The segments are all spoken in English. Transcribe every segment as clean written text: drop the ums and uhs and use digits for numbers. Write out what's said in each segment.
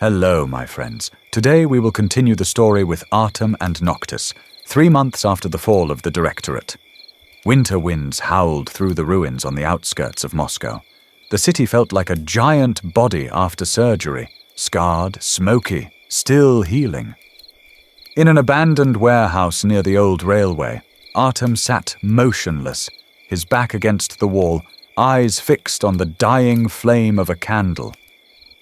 Hello, my friends. Today we will continue the story with Artem and Noctis, 3 months after the fall of the Directorate. Winter winds howled through the ruins on the outskirts of Moscow. The city felt like a giant body after surgery, scarred, smoky, still healing. In an abandoned warehouse near the old railway, Artem sat motionless, his back against the wall, eyes fixed on the dying flame of a candle.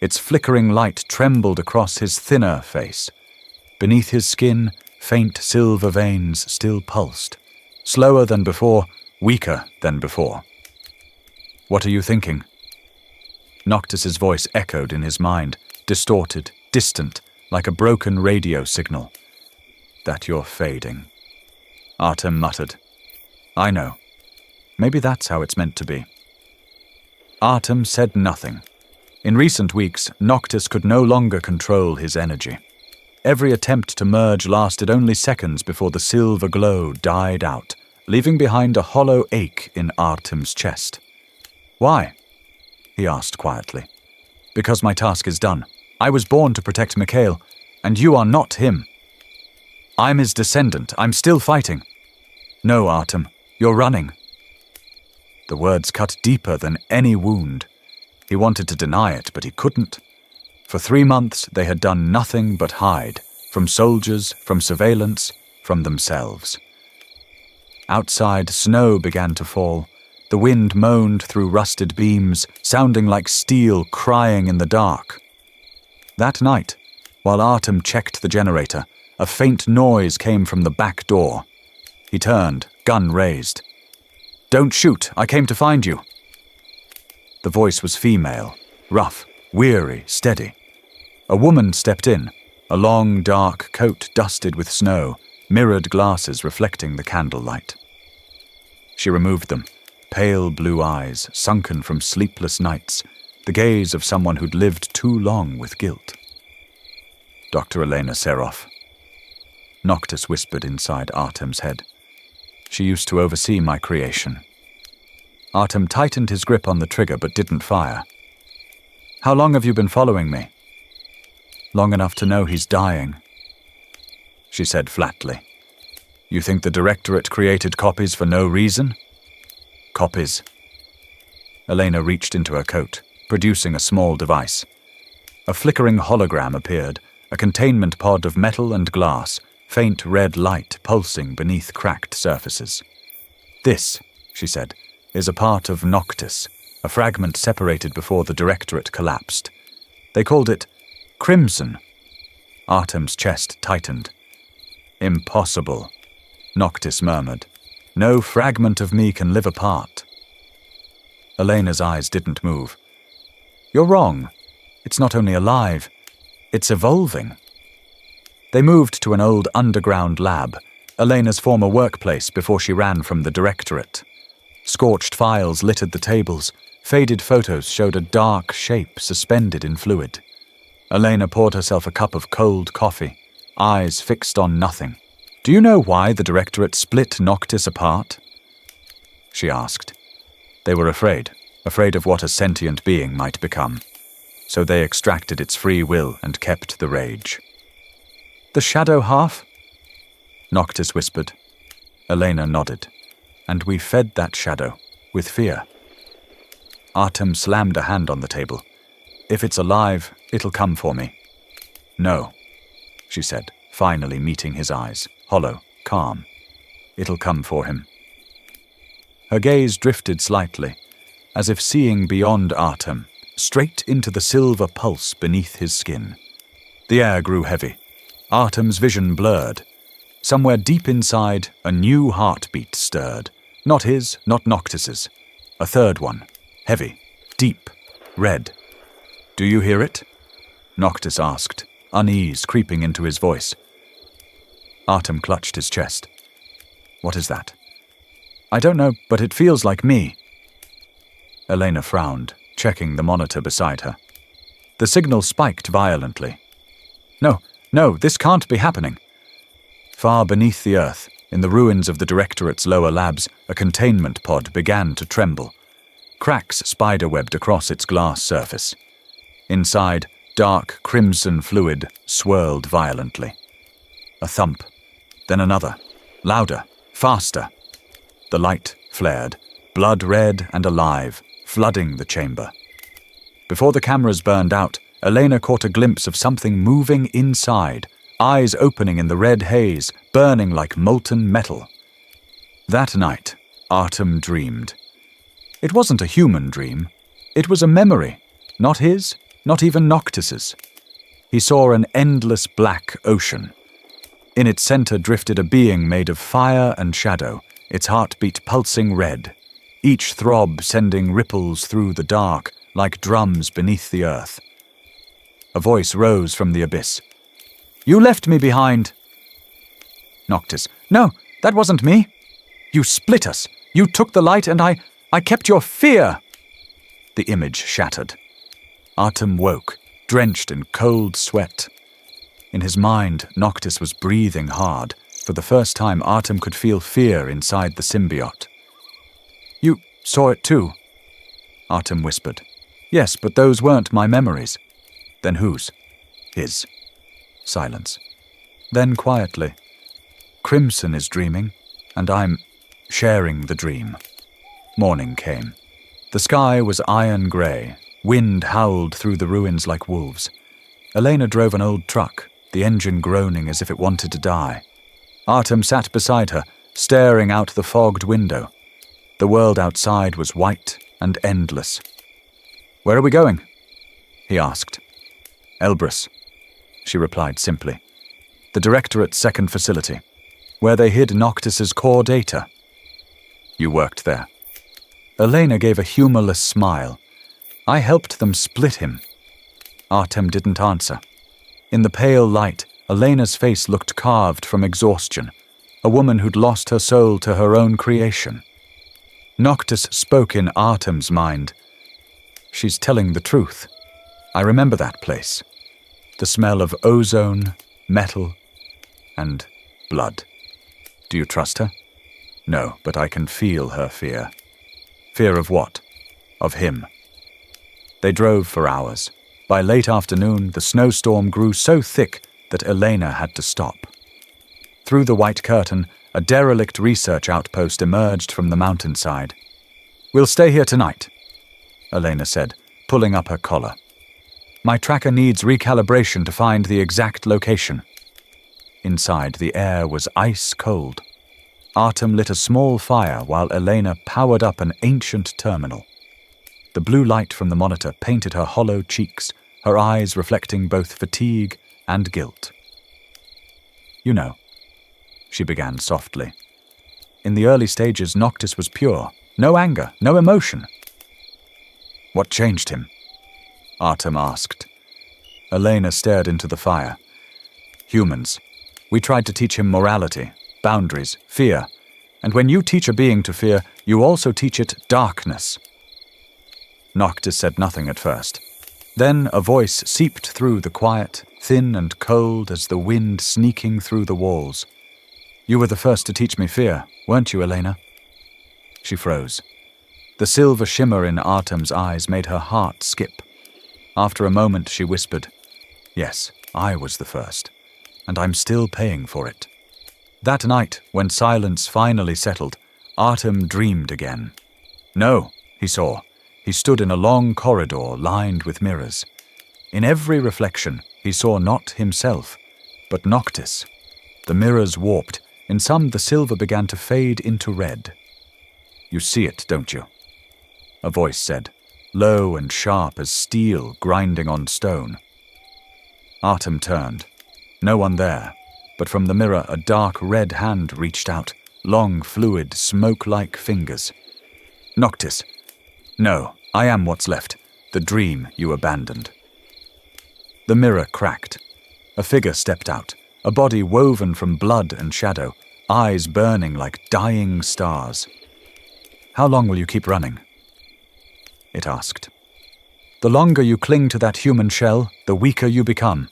Its flickering light trembled across his thinner face. Beneath his skin, faint silver veins still pulsed. Slower than before, weaker than before. "What are you thinking?" Noctis's voice echoed in his mind, distorted, distant, like a broken radio signal. "That you're fading," Artem muttered. "I know. Maybe that's how it's meant to be." Artem said nothing. In recent weeks, Noctis could no longer control his energy. Every attempt to merge lasted only seconds before the silver glow died out, leaving behind a hollow ache in Artem's chest. "Why?" he asked quietly. "Because my task is done. I was born to protect Mikhail, and you are not him. I'm his descendant. I'm still fighting." "No, Artem, you're running." The words cut deeper than any wound. He wanted to deny it, but he couldn't. For 3 months, they had done nothing but hide, from soldiers, from surveillance, from themselves. Outside, snow began to fall. The wind moaned through rusted beams, sounding like steel crying in the dark. That night, while Artem checked the generator, a faint noise came from the back door. He turned, gun raised. "Don't shoot, I came to find you." The voice was female, rough, weary, steady. A woman stepped in, a long, dark coat dusted with snow, mirrored glasses reflecting the candlelight. She removed them, pale blue eyes, sunken from sleepless nights, the gaze of someone who'd lived too long with guilt. "Dr. Elena Serov," Noctis whispered inside Artem's head. "She used to oversee my creation." Artem tightened his grip on the trigger but didn't fire. "How long have you been following me?" "Long enough to know he's dying," she said flatly. "You think the Directorate created copies for no reason?" "Copies." Elena reached into her coat, producing a small device. A flickering hologram appeared, a containment pod of metal and glass, faint red light pulsing beneath cracked surfaces. "This," she said, "is a part of Noctis, a fragment separated before the Directorate collapsed. They called it Krimson." Artem's chest tightened. "Impossible," Noctis murmured. "No fragment of me can live apart." Elena's eyes didn't move. "You're wrong. It's not only alive, it's evolving." They moved to an old underground lab, Elena's former workplace before she ran from the Directorate. Scorched files littered the tables. Faded photos showed a dark shape suspended in fluid. Elena poured herself a cup of cold coffee, eyes fixed on nothing. "Do you know why the Directorate split Noctis apart?" she asked. They were afraid of what a sentient being might become. So they extracted its free will and kept the rage. "The shadow half?" Noctis whispered. Elena nodded. "And we fed that shadow, with fear." Artem slammed a hand on the table. "If it's alive, it'll come for me." "No," she said, finally meeting his eyes, hollow, calm. "It'll come for him." Her gaze drifted slightly, as if seeing beyond Artem, straight into the silver pulse beneath his skin. The air grew heavy. Artem's vision blurred. Somewhere deep inside, a new heartbeat stirred. Not his, not Noctis's. A third one. Heavy, deep, red. "Do you hear it?" Noctis asked, unease creeping into his voice. Artem clutched his chest. "What is that?" "I don't know, but it feels like me." Elena frowned, checking the monitor beside her. The signal spiked violently. No, this can't be happening." Far beneath the earth, in the ruins of the Directorate's lower labs, a containment pod began to tremble. Cracks spiderwebbed across its glass surface. Inside, Dark crimson fluid swirled violently. A thump, then another, louder, faster. The light flared, blood red and alive, flooding the chamber. Before the cameras burned out, Elena caught a glimpse of something moving inside, eyes opening in the red haze, burning like molten metal. That night, Artem dreamed. It wasn't a human dream. It was a memory, not his, not even Noctis's. He saw an endless black ocean. In its center drifted a being made of fire and shadow, its heartbeat pulsing red, each throb sending ripples through the dark like drums beneath the earth. A voice rose from the abyss. "You left me behind." Noctis. "No, that wasn't me. You split us. You took the light and I kept your fear." The image shattered. Artem woke, drenched in cold sweat. In his mind, Noctis was breathing hard. For the first time, Artem could feel fear inside the symbiote. "You saw it too?" Artem whispered. "Yes, but those weren't my memories." "Then whose?" "His." Silence. Then quietly, "Krimson is dreaming, and I'm sharing the dream." Morning came. The sky was iron grey. Wind howled through the ruins like wolves. Elena drove an old truck, the engine groaning as if it wanted to die. Artem sat beside her, staring out the fogged window. The world outside was white and endless. "Where are we going?" he asked. "Elbrus," she replied simply. "The Directorate's second facility, where they hid Noctis's core data." "You worked there." Elena gave a humorless smile. "I helped them split him." Artem didn't answer. In the pale light, Elena's face looked carved from exhaustion, a woman who'd lost her soul to her own creation. Noctis spoke in Artem's mind. "She's telling the truth. I remember that place. The smell of ozone, metal, and blood. Do you trust her?" "No, but I can feel her fear." "Fear of what?" "Of him." They drove for hours. By late afternoon, the snowstorm grew so thick that Elena had to stop. Through the white curtain, a derelict research outpost emerged from the mountainside. "We'll stay here tonight," Elena said, pulling up her collar. "My tracker needs recalibration to find the exact location." Inside, the air was ice cold. Artem lit a small fire while Elena powered up an ancient terminal. The blue light from the monitor painted her hollow cheeks, her eyes reflecting both fatigue and guilt. "You know," she began softly. "In the early stages, Noctis was pure. No anger, no emotion." "What changed him?" Artem asked. Elena stared into the fire. "Humans. We tried to teach him morality, boundaries, fear. And when you teach a being to fear, you also teach it darkness." Noctis said nothing at first. Then a voice seeped through the quiet, thin and cold as the wind sneaking through the walls. "You were the first to teach me fear, weren't you, Elena?" She froze. The silver shimmer in Artem's eyes made her heart skip. After a moment, she whispered, "Yes, I was the first, and I'm still paying for it." That night, when silence finally settled, Artem dreamed again. No, he saw. He stood in a long corridor lined with mirrors. In every reflection, he saw not himself, but Noctis. The mirrors warped. In some, the silver began to fade into red. "You see it, don't you?" a voice said, low and sharp as steel grinding on stone. Artem turned. No one there, but from the mirror a dark red hand reached out, long, fluid, smoke-like fingers. "Noctis. No, I am what's left, the dream you abandoned." The mirror cracked. A figure stepped out, a body woven from blood and shadow, eyes burning like dying stars. "How long will you keep running?" it asked. "The longer you cling to that human shell, the weaker you become.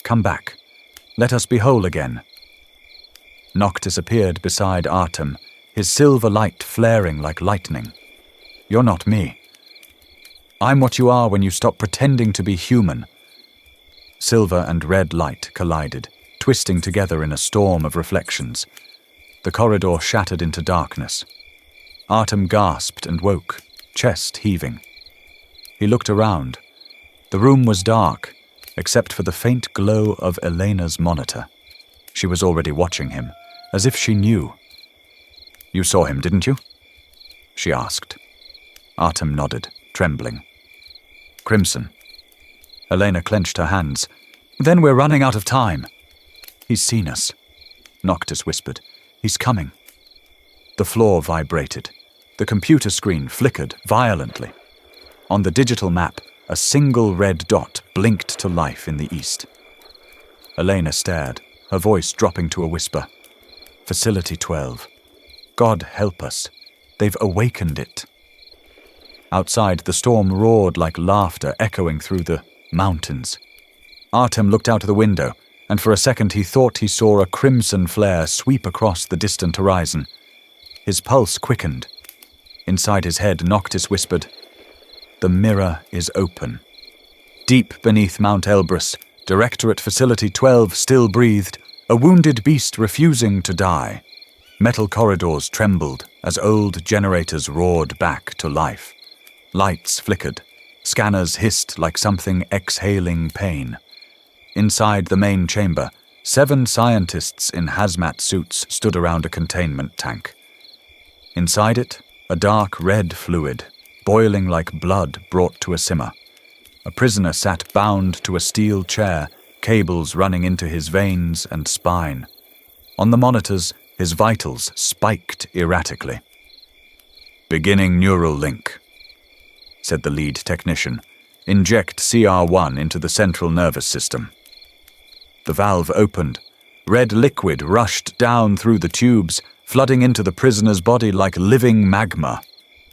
Come back. Let us be whole again." Noctis appeared beside Artem, his silver light flaring like lightning. "You're not me. I'm what you are when you stop pretending to be human. Silver and red light collided, twisting together in a storm of reflections. The corridor shattered into darkness. Artem gasped and woke, chest heaving. He looked around. The room was dark, except for the faint glow of Elena's monitor. She was already watching him, as if she knew. "You saw him, didn't you?" she asked. Artem nodded, trembling. "Krimson." Elena clenched her hands. "Then we're running out of time." "He's seen us," Noctis whispered. "He's coming." The floor vibrated. The computer screen flickered violently. On the digital map, a single red dot blinked to life in the east. Elena stared, her voice dropping to a whisper. "Facility 12. God help us. They've awakened it." Outside, the storm roared like laughter echoing through the mountains. Artem looked out of the window, and for a second he thought he saw a crimson flare sweep across the distant horizon. His pulse quickened. Inside his head, Noctis whispered, "The mirror is open." Deep beneath Mount Elbrus, Directorate Facility 12 still breathed, a wounded beast refusing to die. Metal corridors trembled as old generators roared back to life. Lights flickered. Scanners hissed like something exhaling pain. Inside the main chamber, 7 scientists in hazmat suits stood around a containment tank. Inside it, a dark red fluid, boiling like blood brought to a simmer. A prisoner sat bound to a steel chair, cables running into his veins and spine. On the monitors, his vitals spiked erratically. "Beginning neural link," said the lead technician. "Inject CR1 into the central nervous system." The valve opened. Red liquid rushed down through the tubes, flooding into the prisoner's body like living magma.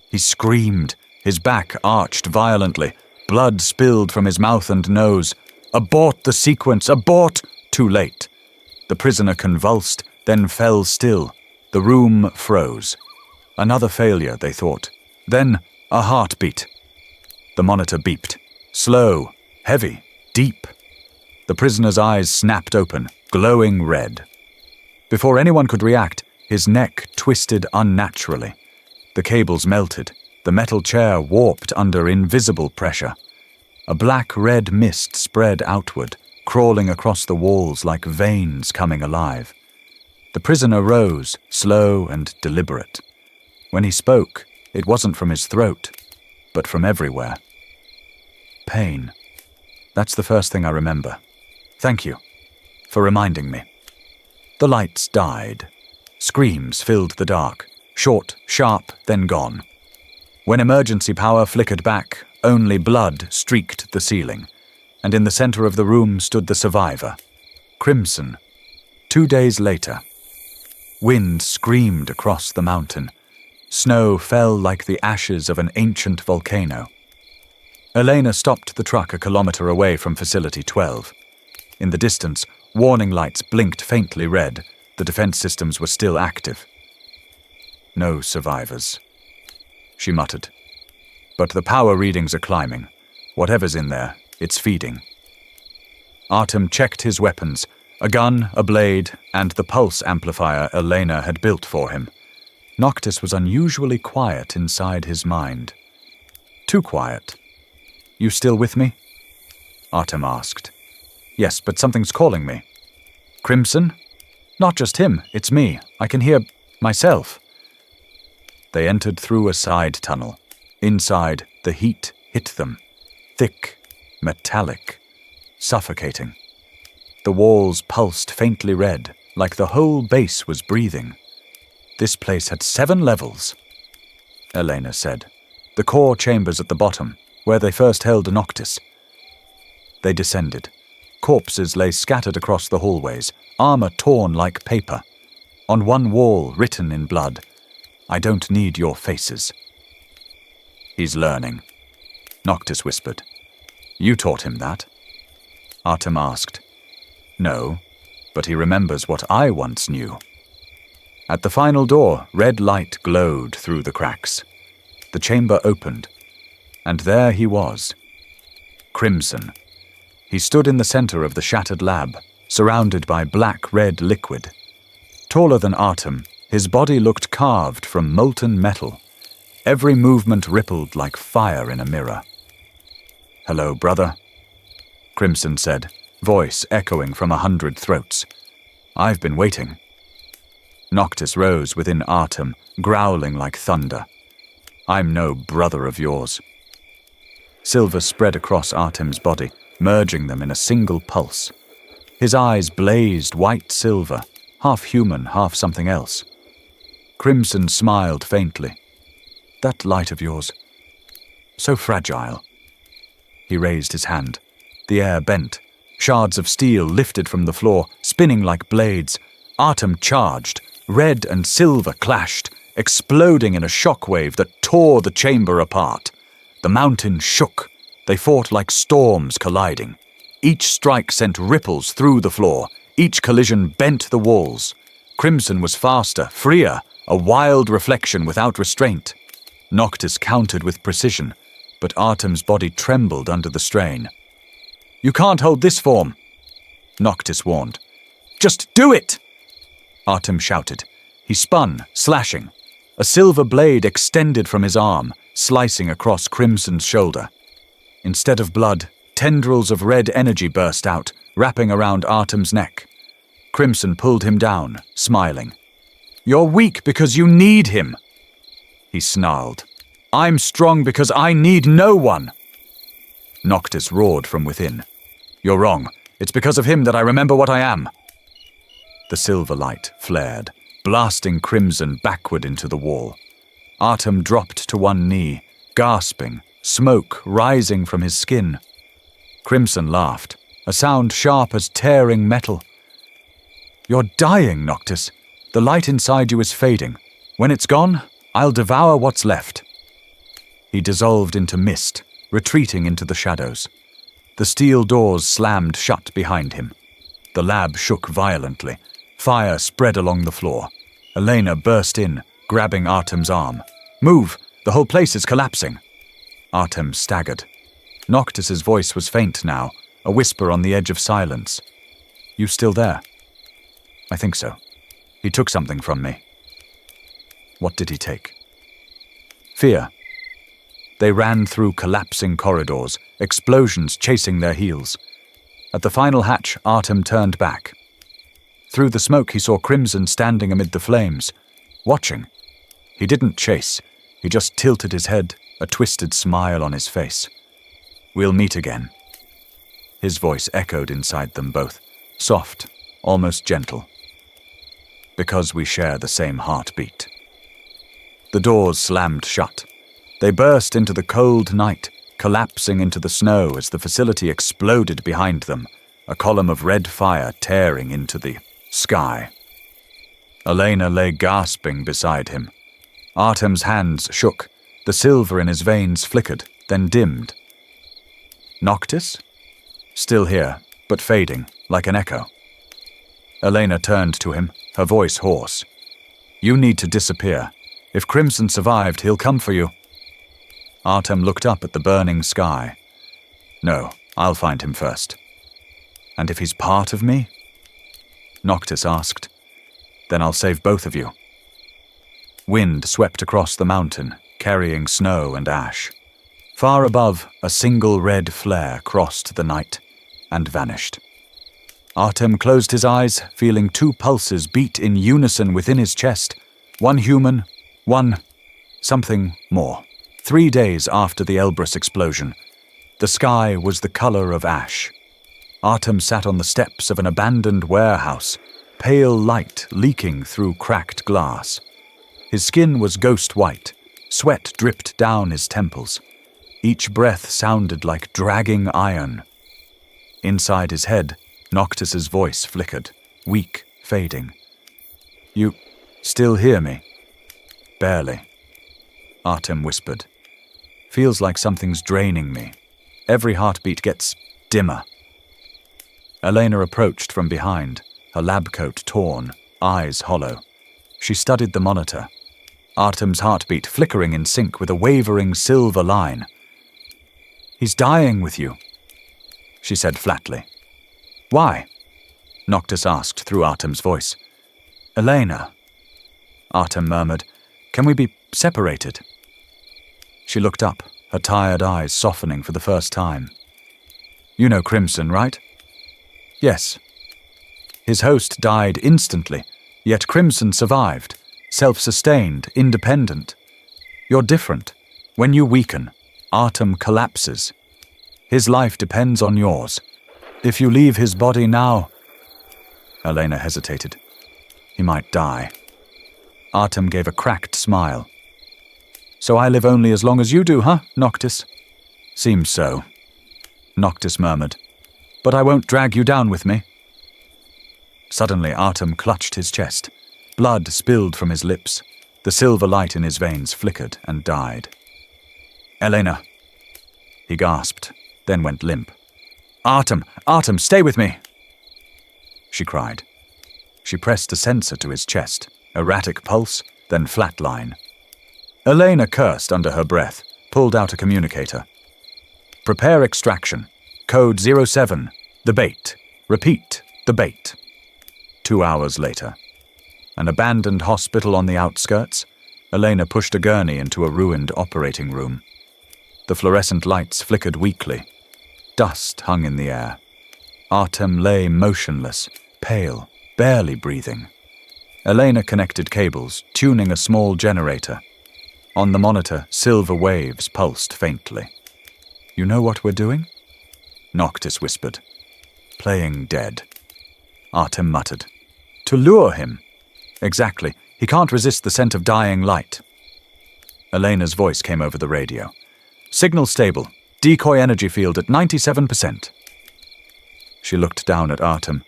He screamed, his back arched violently. Blood spilled from his mouth and nose. "Abort the sequence! Abort!" Too late. The prisoner convulsed, then fell still. The room froze. Another failure, they thought. Then a heartbeat. The monitor beeped. Slow, heavy, deep. The prisoner's eyes snapped open, glowing red. Before anyone could react, his neck twisted unnaturally. The cables melted. The metal chair warped under invisible pressure. A black-red mist spread outward, crawling across the walls like veins coming alive. The prisoner rose, slow and deliberate. When he spoke, it wasn't from his throat, but from everywhere. Pain. That's the first thing I remember. Thank you for reminding me. The lights died. Screams filled the dark, short, sharp, then gone. When emergency power flickered back, only blood streaked the ceiling, and in the center of the room stood the survivor, Krimson. 2 days later. Wind screamed across the mountain. Snow fell like the ashes of an ancient volcano. Elena stopped the truck a kilometer away from Facility 12. In the distance, warning lights blinked faintly red. The defense systems were still active. No survivors, she muttered. But the power readings are climbing. Whatever's in there, it's feeding. Artem checked his weapons, a gun, a blade, and the pulse amplifier Elena had built for him. Noctis was unusually quiet inside his mind. Too quiet. "You still with me?" Artem asked. "Yes, but something's calling me." "Krimson?" "Not just him, it's me. I can hear myself." They entered through a side tunnel. Inside, the heat hit them. Thick, metallic, suffocating. The walls pulsed faintly red, like the whole base was breathing. This place had 7 levels, Elena said. The core chambers at the bottom, where they first held Noctis. They descended. Corpses lay scattered across the hallways, armor torn like paper. On one wall, written in blood, "I don't need your faces." "He's learning," Noctis whispered. "You taught him that?" Artem asked. "No, but he remembers what I once knew." At the final door, red light glowed through the cracks. The chamber opened, and there he was. Krimson. He stood in the center of the shattered lab, surrounded by black-red liquid. Taller than Artem, his body looked carved from molten metal. Every movement rippled like fire in a mirror. "Hello, brother," Krimson said, voice echoing from 100 throats. "I've been waiting." Noctis rose within Artem, growling like thunder. "I'm no brother of yours." Silver spread across Artem's body, merging them in a single pulse. His eyes blazed white silver, half human, half something else. Krimson smiled faintly. "That light of yours, so fragile." He raised his hand. The air bent. Shards of steel lifted from the floor, spinning like blades. Artem charged. Red and silver clashed, exploding in a shockwave that tore the chamber apart. The mountain shook. They fought like storms colliding. Each strike sent ripples through the floor. Each collision bent the walls. Krimson was faster, freer, a wild reflection without restraint. Noctis countered with precision, but Artem's body trembled under the strain. "You can't hold this form," Noctis warned. "Just do it!" Artem shouted. He spun, slashing. A silver blade extended from his arm, slicing across Krimson's shoulder. Instead of blood, tendrils of red energy burst out, wrapping around Artem's neck. Krimson pulled him down, smiling. "You're weak because you need him," he snarled. "I'm strong because I need no one." Noctis roared from within. "You're wrong. It's because of him that I remember what I am." The silver light flared, blasting Krimson backward into the wall. Artem dropped to one knee, gasping, smoke rising from his skin. Krimson laughed, a sound sharp as tearing metal. "You're dying, Noctis. The light inside you is fading. When it's gone, I'll devour what's left." He dissolved into mist, retreating into the shadows. The steel doors slammed shut behind him. The lab shook violently. Fire spread along the floor. Elena burst in, grabbing Artem's arm. "Move! The whole place is collapsing!" Artem staggered. Noctis's voice was faint now, a whisper on the edge of silence. "You still there?" "I think so. He took something from me." "What did he take?" "Fear." They ran through collapsing corridors, explosions chasing their heels. At the final hatch, Artem turned back. Through the smoke he saw Krimson standing amid the flames, watching. He didn't chase. He just tilted his head, a twisted smile on his face. "We'll meet again." His voice echoed inside them both, soft, almost gentle. "Because we share the same heartbeat." The doors slammed shut. They burst into the cold night, collapsing into the snow as the facility exploded behind them, a column of red fire tearing into the sky. Elena lay gasping beside him. Artem's hands shook. The silver in his veins flickered, then dimmed. Noctis? Still here, but fading, like an echo. Elena turned to him, her voice hoarse. "You need to disappear. If Krimson survived, he'll come for you." Artem looked up at the burning sky. "No, I'll find him first." "And if he's part of me?" Noctis asked. "Then I'll save both of you." Wind swept across the mountain, carrying snow and ash. Far above, a single red flare crossed the night and vanished. Artem closed his eyes, feeling two pulses beat in unison within his chest. One human, one something more. 3 days after the Elbrus explosion, the sky was the color of ash. Artem sat on the steps of an abandoned warehouse, pale light leaking through cracked glass. His skin was ghost white, sweat dripped down his temples. Each breath sounded like dragging iron. Inside his head, Noctis's voice flickered, weak, fading. "You still hear me?" "Barely," Artem whispered. "Feels like something's draining me. Every heartbeat gets dimmer." Elena approached from behind, her lab coat torn, eyes hollow. She studied the monitor, Artem's heartbeat flickering in sync with a wavering silver line. "He's dying with you." she said flatly. Why? Noctis asked through Artem's voice. Elena, Artem murmured, can we be separated? She looked up, her tired eyes softening for the first time. You know Krimson, right? Yes. His host died instantly, yet Krimson survived, self-sustained, independent. You're different. When you weaken, Artem collapses. His life depends on yours. If you leave his body now... Elena hesitated. He might die. Artem gave a cracked smile. So I live only as long as you do, huh, Noctis? Seems so, Noctis murmured. But I won't drag you down with me. Suddenly Artem clutched his chest. Blood spilled from his lips. The silver light in his veins flickered and died. Elena, he gasped, then went limp. Artem, stay with me, she cried. She pressed a sensor to his chest, erratic pulse, then flat line. Elena cursed under her breath, pulled out a communicator. Prepare extraction. Code 07. The bait. Repeat, the bait. 2 hours later. An abandoned hospital on the outskirts. Elena pushed a gurney into a ruined operating room. The fluorescent lights flickered weakly. Dust hung in the air. Artem lay motionless, pale, barely breathing. Elena connected cables, tuning a small generator. On the monitor, silver waves pulsed faintly. You know what we're doing? Noctis whispered. Playing dead. Artem muttered. To lure him. Exactly. He can't resist the scent of dying light. Elena's voice came over the radio. Signal stable. Decoy energy field at 97%. She looked down at Artem.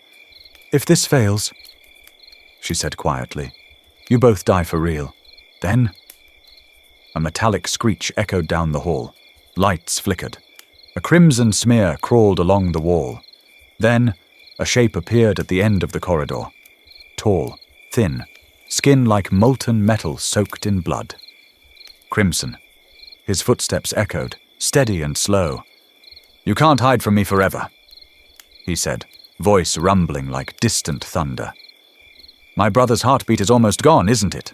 If this fails, she said quietly, you both die for real. Then... A metallic screech echoed down the hall. Lights flickered. A crimson smear crawled along the wall. Then, a shape appeared at the end of the corridor. Tall, thin, skin like molten metal soaked in blood. Krimson. His footsteps echoed, steady and slow. You can't hide from me forever, he said, voice rumbling like distant thunder. My brother's heartbeat is almost gone, isn't it?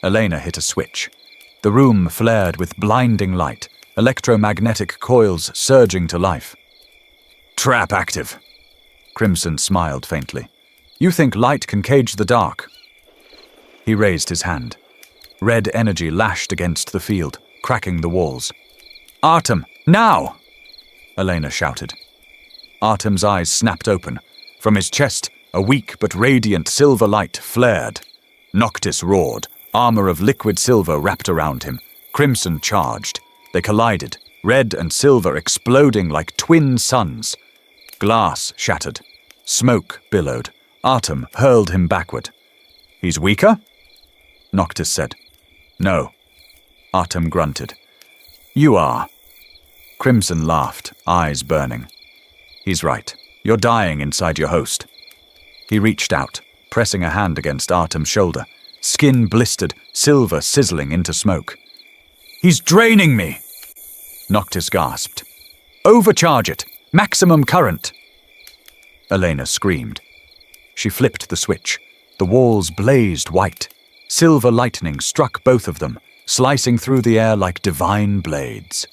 Elena hit a switch. The room flared with blinding light, electromagnetic coils surging to life. Trap active. Krimson smiled faintly. You think light can cage the dark? He raised his hand. Red energy lashed against the field, cracking the walls. Artem, now! Elena shouted. Artem's eyes snapped open. From his chest, a weak but radiant silver light flared. Noctis roared. Armor of liquid silver wrapped around him. Krimson charged. They collided, red and silver exploding like twin suns. Glass shattered. Smoke billowed. Artem hurled him backward. He's weaker? Noctis said. No. Artem grunted. You are. Krimson laughed, eyes burning. He's right. You're dying inside your host. He reached out, pressing a hand against Artem's shoulder. Skin blistered, silver sizzling into smoke. He's draining me! Noctis gasped. Overcharge it! Maximum current! Elena screamed. She flipped the switch. The walls blazed white. Silver lightning struck both of them, slicing through the air like divine blades.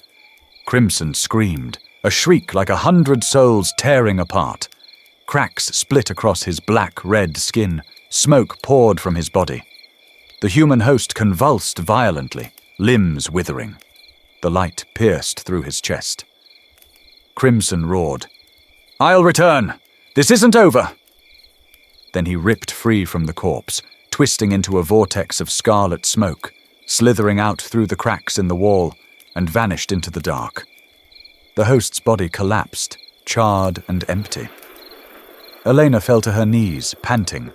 Krimson screamed, a shriek like 100 souls tearing apart. Cracks split across his black-red skin. Smoke poured from his body. The human host convulsed violently, limbs withering. The light pierced through his chest. Krimson roared. I'll return! This isn't over! Then he ripped free from the corpse, twisting into a vortex of scarlet smoke, slithering out through the cracks in the wall, and vanished into the dark. The host's body collapsed, charred and empty. Elena fell to her knees, panting.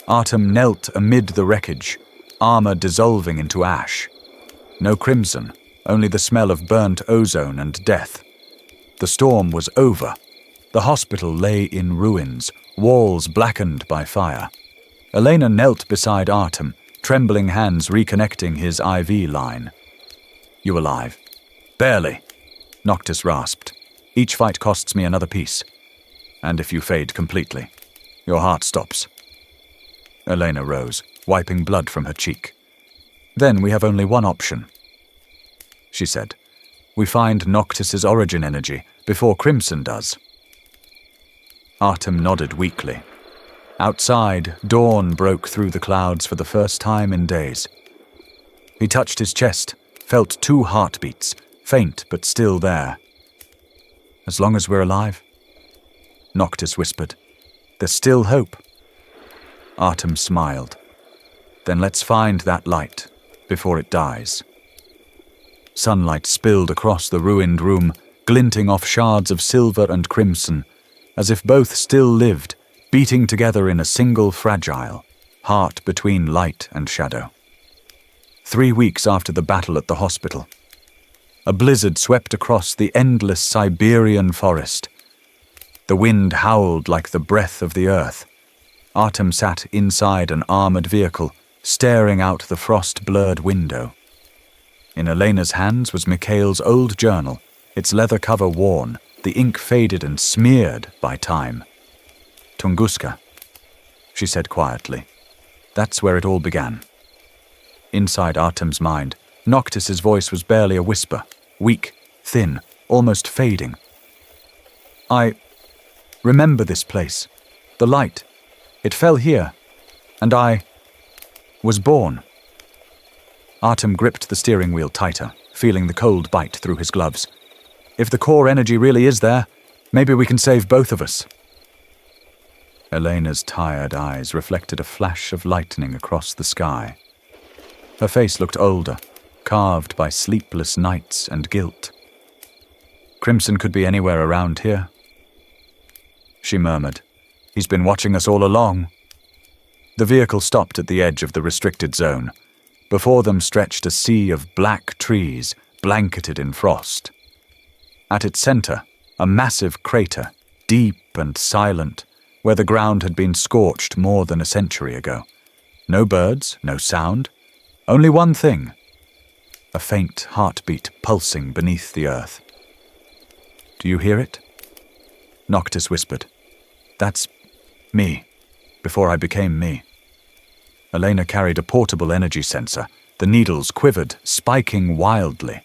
Artem knelt amid the wreckage, armor dissolving into ash. No Krimson, only the smell of burnt ozone and death. The storm was over. The hospital lay in ruins, walls blackened by fire. Elena knelt beside Artem, trembling hands reconnecting his IV line. You alive? Barely, Noctis rasped. Each fight costs me another piece. And if you fade completely, your heart stops. Elena rose, wiping blood from her cheek. Then we have only one option, she said. We find Noctis's origin energy before Krimson does. Artem nodded weakly. Outside, dawn broke through the clouds for the first time in days. He touched his chest, felt 2 heartbeats, faint but still there. As long as we're alive, Noctis whispered. There's still hope. Artem smiled. Then let's find that light before it dies. Sunlight spilled across the ruined room, glinting off shards of silver and crimson, as if both still lived, beating together in a single fragile heart between light and shadow. 3 weeks after the battle at the hospital, a blizzard swept across the endless Siberian forest. The wind howled like the breath of the earth. Artem sat inside an armored vehicle, staring out the frost-blurred window. In Elena's hands was Mikhail's old journal, its leather cover worn, the ink faded and smeared by time. Tunguska, she said quietly. That's where it all began. Inside Artem's mind, Noctis's voice was barely a whisper, weak, thin, almost fading. I remember this place, the light. It fell here, and I was born. Artem gripped the steering wheel tighter, feeling the cold bite through his gloves. If the core energy really is there, maybe we can save both of us. Elena's tired eyes reflected a flash of lightning across the sky. Her face looked older, carved by sleepless nights and guilt. Krimson could be anywhere around here, she murmured. He's been watching us all along. The vehicle stopped at the edge of the restricted zone. Before them stretched a sea of black trees, blanketed in frost. At its center, a massive crater, deep and silent, where the ground had been scorched more than a century ago. No birds, no sound, only one thing. A faint heartbeat pulsing beneath the earth. Do you hear it? Noctis whispered. That's me, before I became me. Elena carried a portable energy sensor. The needles quivered, spiking wildly.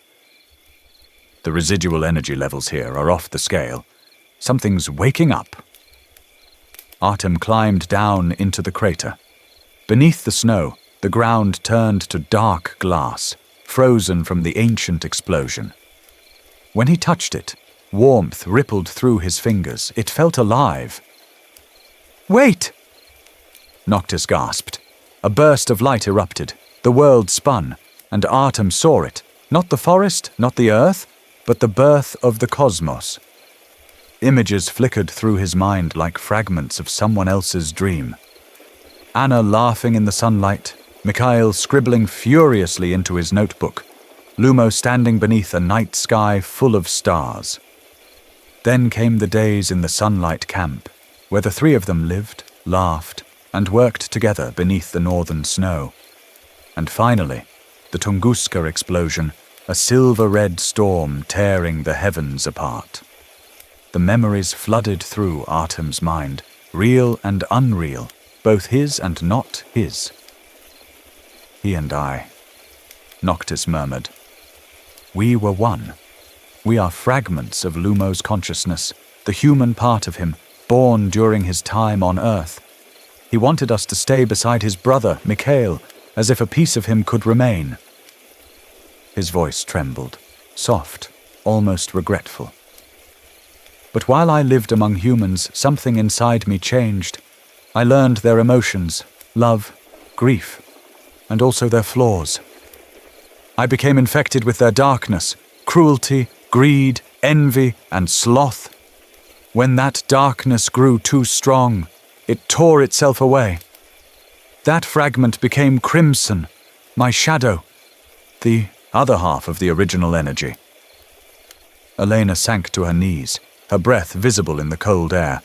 The residual energy levels here are off the scale. Something's waking up. Artem climbed down into the crater. Beneath the snow, the ground turned to dark glass, frozen from the ancient explosion. When he touched it, warmth rippled through his fingers. It felt alive. Wait! Noctis gasped. A burst of light erupted. The world spun, and Artem saw it. Not the forest, not the earth, but the birth of the cosmos. Images flickered through his mind like fragments of someone else's dream. Anna laughing in the sunlight, Mikhail scribbling furiously into his notebook, Lumo standing beneath a night sky full of stars. Then came the days in the sunlight camp, where the 3 of them lived, laughed, and worked together beneath the northern snow. And finally, the Tunguska explosion, a silver-red storm tearing the heavens apart. The memories flooded through Artem's mind, real and unreal, both his and not his. He and I, Noctis murmured. We were one. We are fragments of Lumo's consciousness, the human part of him, born during his time on Earth. He wanted us to stay beside his brother, Mikhail, as if a piece of him could remain. His voice trembled, soft, almost regretful. But while I lived among humans, something inside me changed. I learned their emotions, love, grief, and also their flaws. I became infected with their darkness, cruelty, greed, envy, and sloth. When that darkness grew too strong, it tore itself away. That fragment became Krimson, my shadow, the other half of the original energy. Elena sank to her knees, her breath visible in the cold air.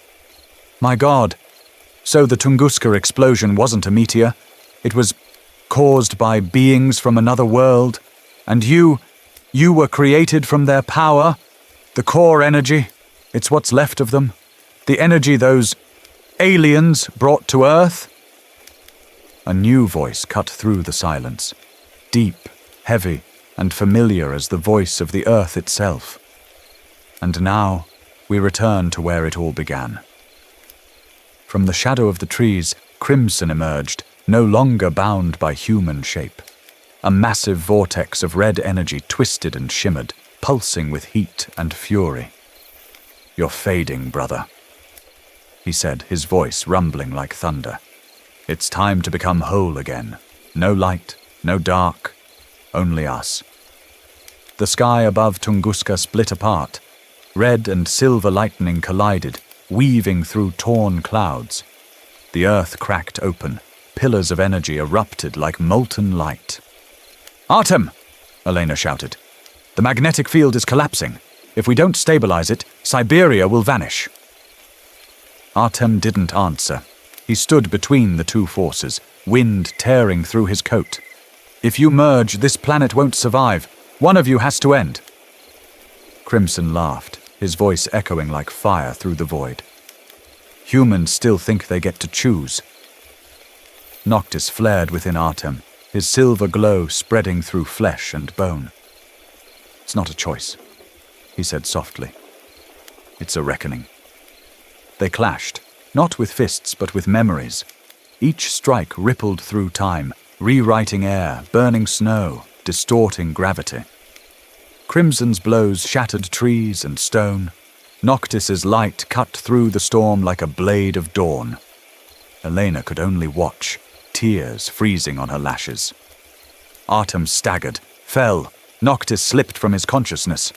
My God, so the Tunguska explosion wasn't a meteor. It was caused by beings from another world, and you were created from their power, the core energy, It's what's left of them. The energy those aliens brought to Earth. A new voice cut through the silence, deep, heavy, and familiar as the voice of the Earth itself. And now we return to where it all began. From the shadow of the trees, Krimson emerged, no longer bound by human shape. A massive vortex of red energy twisted and shimmered, pulsing with heat and fury. "You're fading, brother," he said, his voice rumbling like thunder. "It's time to become whole again. No light, no dark, only us." The sky above Tunguska split apart. Red and silver lightning collided, weaving through torn clouds. The earth cracked open. Pillars of energy erupted like molten light. "Artem!" Elena shouted. "The magnetic field is collapsing. If we don't stabilize it, Siberia will vanish." Artem didn't answer. He stood between the two forces, wind tearing through his coat. "If you merge, this planet won't survive. One of you has to end." Krimson laughed, his voice echoing like fire through the void. "Humans still think they get to choose." Noctis flared within Artem, his silver glow spreading through flesh and bone. "It's not a choice," he said softly. "It's a reckoning." They clashed, not with fists but with memories. Each strike rippled through time, rewriting air, burning snow, distorting gravity. Krimson's blows shattered trees and stone. Noctis's light cut through the storm like a blade of dawn. Elena could only watch, tears freezing on her lashes. Artem staggered, fell. Noctis slipped from his consciousness.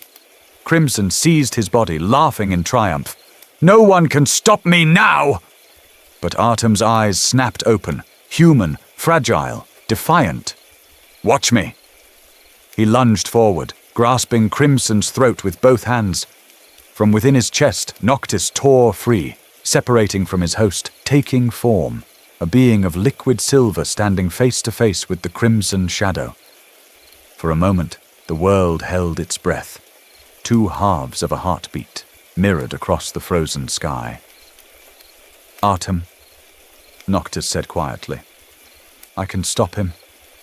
Krimson seized his body, laughing in triumph. "No one can stop me now!" But Artem's eyes snapped open, human, fragile, defiant. "Watch me!" He lunged forward, grasping Krimson's throat with both hands. From within his chest, Noctis tore free, separating from his host, taking form, a being of liquid silver standing face to face with the crimson shadow. For a moment, the world held its breath. Two halves of a heartbeat mirrored across the frozen sky. "Artem," Noctis said quietly. "I can stop him,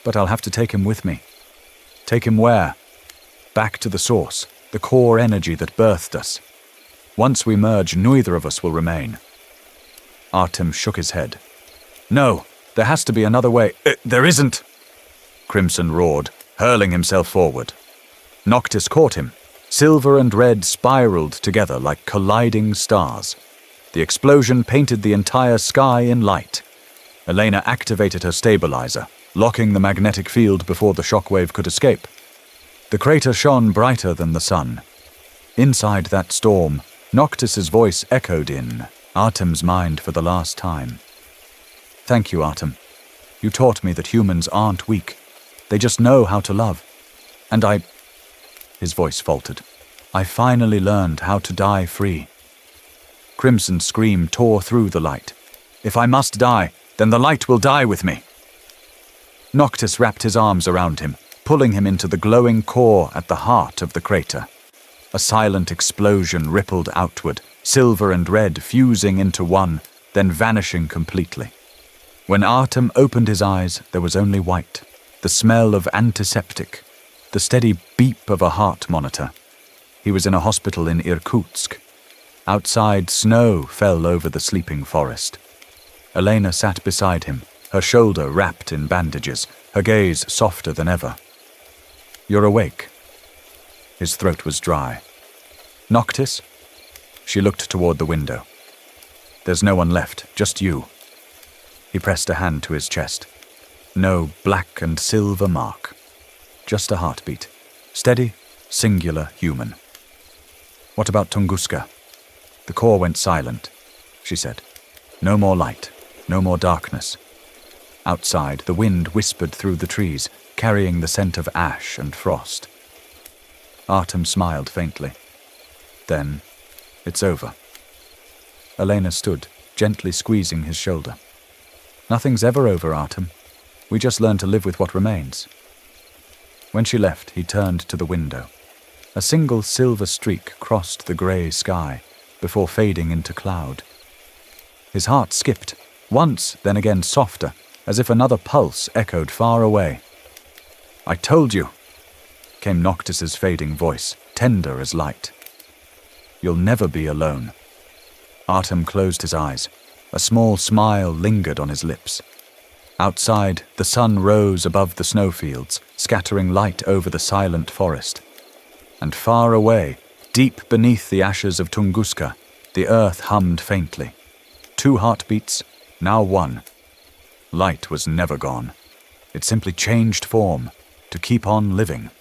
but I'll have to take him with me." "Take him where?" "Back to the source, the core energy that birthed us. Once we merge, neither of us will remain." Artem shook his head. "No, there has to be another way." There isn't!" Krimson roared, hurling himself forward. Noctis caught him. Silver and red spiraled together like colliding stars. The explosion painted the entire sky in light. Elena activated her stabilizer, locking the magnetic field before the shockwave could escape. The crater shone brighter than the sun. Inside that storm, Noctis's voice echoed in Artem's mind for the last time. "Thank you, Artem. You taught me that humans aren't weak. They just know how to love. And His voice faltered. "I finally learned how to die free." Krimson's scream tore through the light. "If I must die, then the light will die with me." Noctis wrapped his arms around him, pulling him into the glowing core at the heart of the crater. A silent explosion rippled outward, silver and red fusing into one, then vanishing completely. When Artem opened his eyes, there was only white, the smell of antiseptic, the steady beep of a heart monitor. He was in a hospital in Irkutsk. Outside, snow fell over the sleeping forest. Elena sat beside him, her shoulder wrapped in bandages, her gaze softer than ever. "You're awake." His throat was dry. "Noctis?" She looked toward the window. "There's no one left, just you." He pressed a hand to his chest. No black and silver mark. Just a heartbeat. Steady, singular, human. "What about Tunguska?" "The core went silent," she said. "No more light, no more darkness." Outside, the wind whispered through the trees, carrying the scent of ash and frost. Artem smiled faintly. "Then, it's over." Elena stood, gently squeezing his shoulder. "Nothing's ever over, Artem. We just learn to live with what remains." When she left, he turned to the window. A single silver streak crossed the grey sky, before fading into cloud. His heart skipped, once, then again softer, as if another pulse echoed far away. "I told you," came Noctis's fading voice, tender as light. "You'll never be alone." Artem closed his eyes. A small smile lingered on his lips. Outside, the sun rose above the snowfields, scattering light over the silent forest. And far away, deep beneath the ashes of Tunguska, the earth hummed faintly. 2 heartbeats, now 1. Light was never gone. It simply changed form to keep on living.